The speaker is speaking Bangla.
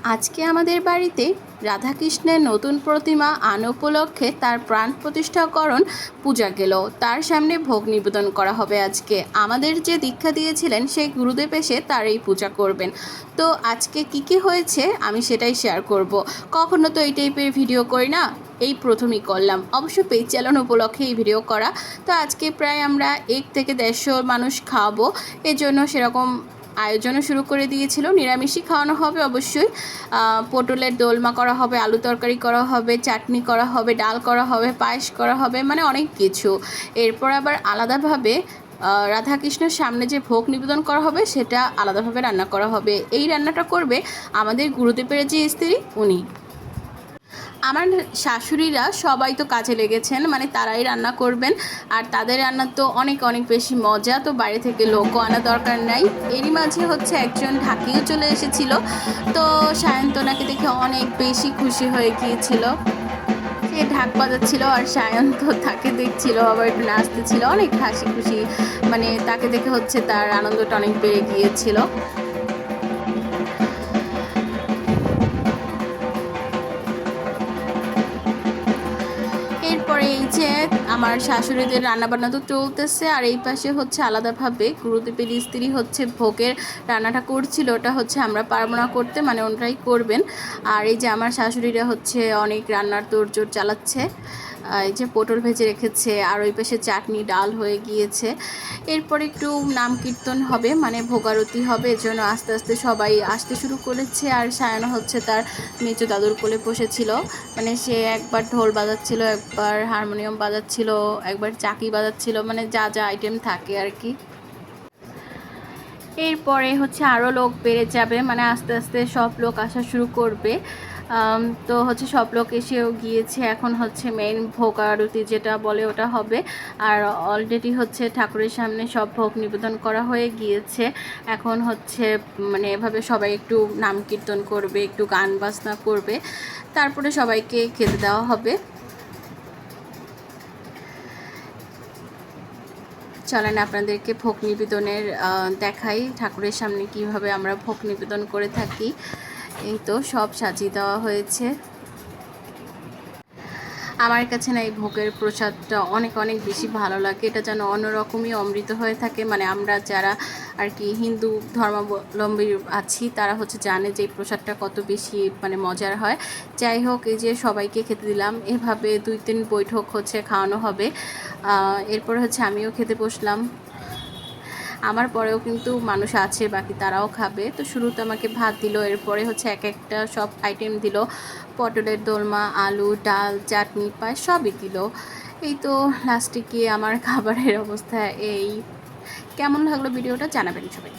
আজকে আমাদের বাড়িতে রাধাকৃষ্ণের নতুন প্রতিমা আনা উপলক্ষে তার প্রাণ প্রতিষ্ঠাকরণ পূজা গেল। তার সামনে ভোগ নিবেদন করা হবে। আজকে আমাদের যে দীক্ষা দিয়েছিলেন সেই গুরুদেব এসে তার এই পূজা করবেন। তো আজকে কি হয়েছে আমি সেটাই শেয়ার করব। কখনো তো এই টাইপের ভিডিও করি না, এই প্রথমই করলাম। অবশ্য পেজ চালানো উপলক্ষে এই ভিডিও করা। তো আজকে প্রায় আমরা 1 থেকে 150 মানুষ খাওয়াবো, এজন্য সেরকম আয়োজনও শুরু করে দিয়েছিল। নিরামিষই খাওয়ানো হবে অবশ্যই। পটলের দোলমা করা হবে, আলু তরকারি করা হবে, চাটনি করা হবে, ডাল করা হবে, পায়েস করা হবে, মানে অনেক কিছু। এরপর আবার আলাদাভাবে রাধাকৃষ্ণের সামনে যে ভোগ নিবেদন করা হবে সেটা আলাদাভাবে রান্না করা হবে। এই রান্নাটা করবে আমাদের গুরুদেবের যে স্ত্রী উনি। আমার শাশুড়িরা সবাই তো কাজে লেগেছেন, মানে তারাই রান্না করবেন। আর তাদের রান্না তো অনেক অনেক বেশি মজা, তো বাইরে থেকে লোকও আনা দরকার নাই। এরই মাঝে হচ্ছে একজন ঢাকিও চলে এসেছিল। তো সায়ন্তনাকে দেখে অনেক বেশি খুশি হয়ে গিয়েছিল। সে ঢাক বাজাচ্ছিল আর সায়ন্ত তাকে দেখছিল, আবার একটু নাচতেছিল, অনেক হাসি খুশি। মানে তাকে দেখে হচ্ছে তার আনন্দটা অনেক বেড়ে গিয়েছিল। এরপরে এই যে আমার শাশুড়িদের রান্নাবান্না তো চলতেছে, আর এই পাশে হচ্ছে আলাদাভাবে গুরুদেবের স্ত্রী হচ্ছে ভোগের রান্নাটা করছিল। ওটা হচ্ছে আমরা পারবো না করতে, মানে ওনারাই করবেন। আর এই যে আমার শাশুড়িরা হচ্ছে অনেক রান্নার তোড়জোড় চালাচ্ছে। এই যে পটল ভেজে রেখেছে, আর ওই পাশে চাটনি ডাল হয়ে গিয়েছে। এরপর একটু নাম কীর্তন হবে, মানে ভোগারতি হবে, এজন্য আস্তে আস্তে সবাই আসতে শুরু করেছে। আর সায়না হচ্ছে তার মেজো দাদুর কোলে বসেছিল, মানে সে একবার ঢোল বাজাচ্ছিল, একবার হারমোনিয়াম বাজাচ্ছিল, একবার চাকি বাজাচ্ছিল, মানে যা যা আইটেম থাকে আর কি। এরপরে হচ্ছে আরও লোক বেড়ে যাবে, মানে আস্তে আস্তে সব লোক আসা শুরু করবে। তো হচ্ছে সব লোক এসেও গিয়েছে। এখন হচ্ছে মেইন ভোগ আরতি যেটা বলে ওটা হবে। আর অলরেডি হচ্ছে ঠাকুরের সামনে সব ভোগ নিবেদন করা হয়ে গিয়েছে। এখন হচ্ছে মানে এভাবে সবাই একটু নাম কীর্তন করবে, একটু গান বাজনা করবে, তারপরে সবাইকে খেতে দেওয়া হবে। চলেন আপনাদেরকে ভোগ নিবেদনের দেখাই, ঠাকুরের সামনে কিভাবে আমরা ভোগ নিবেদন করে থাকি। এই তো সব সাজিয়ে দেওয়া হয়েছে। আমার কাছে না এই ভোগের প্রসাদটা অনেক অনেক বেশি ভালো লাগে। এটা যেন অন্যরকমই অমৃত হয়ে থাকে। মানে আমরা যারা আর কি হিন্দু ধর্মাবলম্বী আছি তারা হচ্ছে জানে যে এই প্রসাদটা কত বেশি মানে মজার হয়। যাই হোক, এই যে সবাইকে খেতে দিলাম, এভাবে 2-3 বৈঠক হচ্ছে খাওয়ানো হবে। এরপর হচ্ছে আমিও খেতে বসলাম। আমার পরেও কিন্তু মানুষ আছে বাকি, তারাও খাবে। তো শুরুতে আমাকে ভাত দিল, এরপরে হচ্ছে এক একটা সব আইটেম দিল। পটলের দোলমা, আলু, ডাল, চাটনি, পায়েস সবই দিল। এই তো লাস্টে গিয়ে আমার খাবারের অবস্থা এই। কেমন লাগলো ভিডিওটা জানাবেন সবাই।